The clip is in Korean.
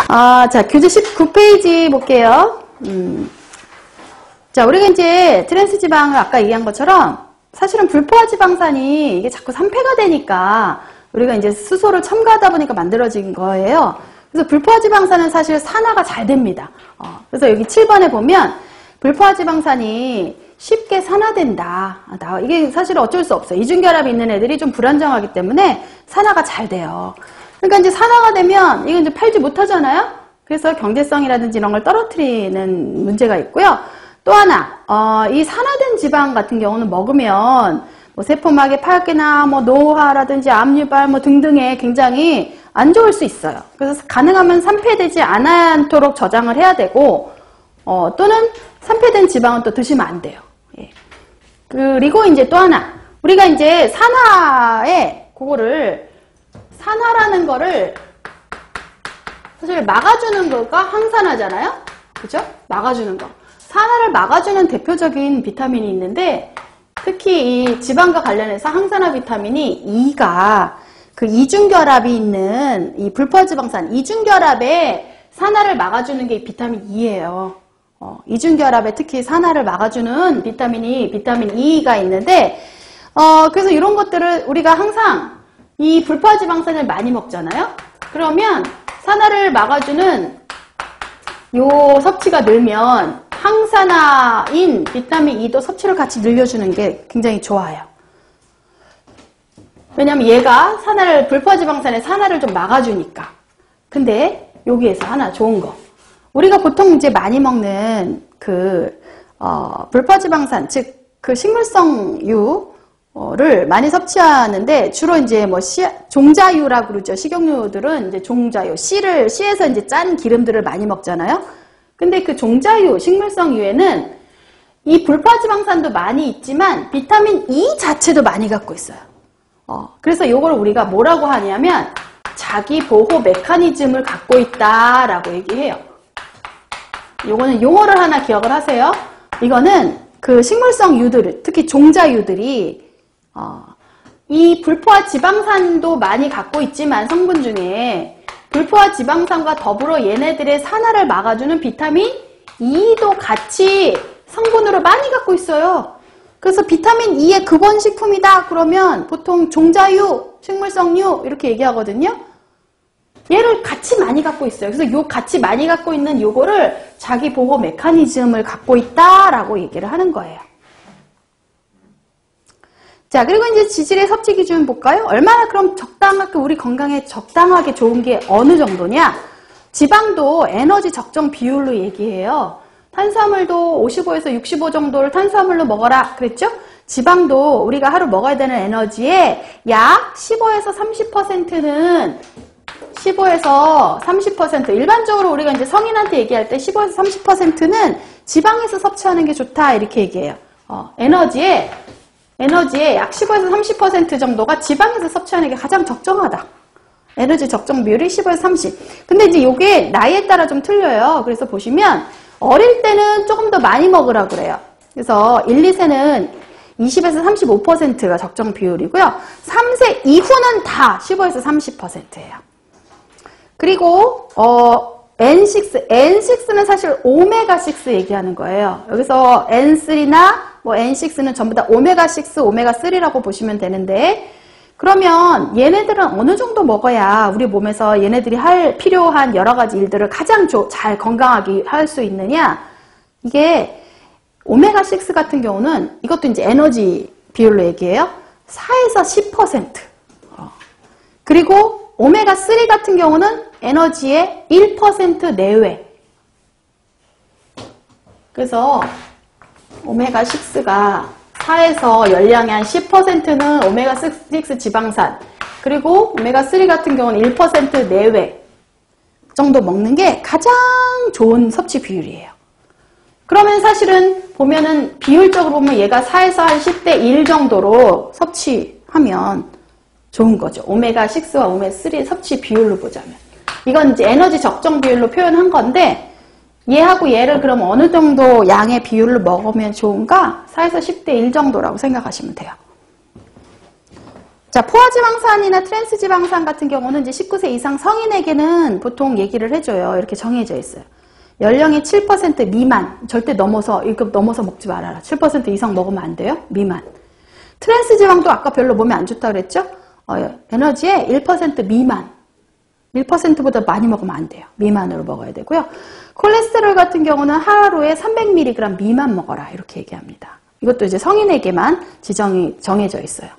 자, 교재 19페이지 볼게요. 자, 우리가 이제 트랜스 지방을 아까 얘기한 것처럼 사실은 불포화 지방산이 이게 자꾸 산패가 되니까 우리가 이제 수소를 첨가하다 보니까 만들어진 거예요. 그래서 불포화 지방산은 사실 산화가 잘 됩니다. 그래서 여기 7번에 보면 불포화 지방산이 쉽게 산화된다. 이게 사실 어쩔 수 없어요. 이중결합이 있는 애들이 좀 불안정하기 때문에 산화가 잘 돼요. 그러니까 이제 산화가 되면 이건 이제 팔지 못하잖아요. 그래서 경제성이라든지 이런 걸 떨어뜨리는 문제가 있고요. 또 하나, 이 산화된 지방 같은 경우는 먹으면 뭐 세포막의 파괴나 뭐 노화라든지 압류발 뭐 등등에 굉장히 안 좋을 수 있어요. 그래서 가능하면 산패되지 않도록 저장을 해야 되고, 또는 산패된 지방은 또 드시면 안 돼요. 예. 그리고 이제 또 하나, 우리가 이제 산화라는 거를 사실 막아주는 거가 항산화잖아요. 그죠? 막아주는 거. 산화를 막아주는 대표적인 비타민이 있는데, 특히 이 지방과 관련해서 항산화 비타민이 E가 그 이중결합이 있는 이 불포화지방산 이중결합에 산화를 막아주는 게 비타민 E예요. 이중결합에 특히 산화를 막아주는 비타민 E가 있는데, 그래서 이런 것들을 우리가 항상 이 불포화지방산을 많이 먹잖아요. 그러면 산화를 막아주는 요 섭취가 늘면 항산화인 비타민 E도 섭취를 같이 늘려주는 게 굉장히 좋아요. 왜냐면 얘가 불포화지방산의 산화를 좀 막아주니까. 근데 여기에서 하나 좋은 거. 우리가 보통 이제 많이 먹는 불포화지방산, 즉 그 식물성 유를 많이 섭취하는데 주로 이제 뭐 종자유라고 그러죠. 식용유들은 이제 종자유, 씨에서 이제 짠 기름들을 많이 먹잖아요. 근데 그 종자유, 식물성 유에는 이 불포화지방산도 많이 있지만 비타민 E 자체도 많이 갖고 있어요. 그래서 이걸 우리가 뭐라고 하냐면 자기 보호 메커니즘을 갖고 있다라고 얘기해요. 요거는 용어를 하나 기억을 하세요. 이거는 그 식물성 유들, 특히 종자유들이 이 불포화 지방산도 많이 갖고 있지만 성분 중에 불포화 지방산과 더불어 얘네들의 산화를 막아주는 비타민 E도 같이 성분으로 많이 갖고 있어요. 그래서 비타민 E의 근원식품이다 그러면 보통 종자유, 식물성유 이렇게 얘기하거든요. 얘를 같이 많이 갖고 있어요. 그래서 요 같이 많이 갖고 있는 요거를 자기 보호 메커니즘을 갖고 있다라고 얘기를 하는 거예요. 자, 그리고 이제 지질의 섭취 기준 볼까요? 얼마나 그럼 적당하게 우리 건강에 적당하게 좋은 게 어느 정도냐? 지방도 에너지 적정 비율로 얘기해요. 탄수화물도 55에서 65 정도를 탄수화물로 먹어라 그랬죠? 지방도 우리가 하루 먹어야 되는 에너지의 약 15에서 30%는 15에서 30% 일반적으로 우리가 이제 성인한테 얘기할 때 15에서 30%는 지방에서 섭취하는 게 좋다 이렇게 얘기해요. 에너지의 약 15에서 30% 정도가 지방에서 섭취하는 게 가장 적정하다. 에너지 적정 비율이 15에서 30. 근데 이제 이게 나이에 따라 좀 틀려요. 그래서 보시면 어릴 때는 조금 더 많이 먹으라고 그래요. 그래서 1, 2세는 20에서 35%가 적정 비율이고요. 3세 이후는 다 15에서 30%예요. 그리고 N6는 사실 오메가6 얘기하는 거예요. 여기서 N3나 뭐 N6는 전부 다 오메가6, 오메가3라고 보시면 되는데, 그러면 얘네들은 어느 정도 먹어야 우리 몸에서 얘네들이 필요한 여러 가지 일들을 가장 잘 건강하게 할 수 있느냐? 이게 오메가6 같은 경우는 이것도 이제 에너지 비율로 얘기해요. 4에서 10%. 그리고 오메가3 같은 경우는 에너지의 1% 내외. 그래서 오메가6가 4에서 열량의 한 10%는 오메가6 지방산, 그리고 오메가3 같은 경우는 1% 내외 정도 먹는 게 가장 좋은 섭취 비율이에요. 그러면 사실은 보면은 비율적으로 보면 얘가 4에서 한 10대 1 정도로 섭취하면 좋은 거죠. 오메가6와 오메가3 섭취 비율로 보자면. 이건 이제 에너지 적정 비율로 표현한 건데, 얘하고 얘를 그럼 어느 정도 양의 비율로 먹으면 좋은가? 4에서 10대 1 정도라고 생각하시면 돼요. 자, 포화지방산이나 트랜스지방산 같은 경우는 이제 19세 이상 성인에게는 보통 얘기를 해줘요. 이렇게 정해져 있어요. 연령의 7% 미만, 절대 넘어서, 1급 넘어서 먹지 말아라. 7% 이상 먹으면 안 돼요. 미만. 트랜스지방도 아까 별로 몸에 안 좋다고 그랬죠? 에너지의 1% 미만. 1%보다 많이 먹으면 안 돼요. 미만으로 먹어야 되고요. 콜레스테롤 같은 경우는 하루에 300mg 미만 먹어라. 이렇게 얘기합니다. 이것도 이제 성인에게만 정해져 있어요.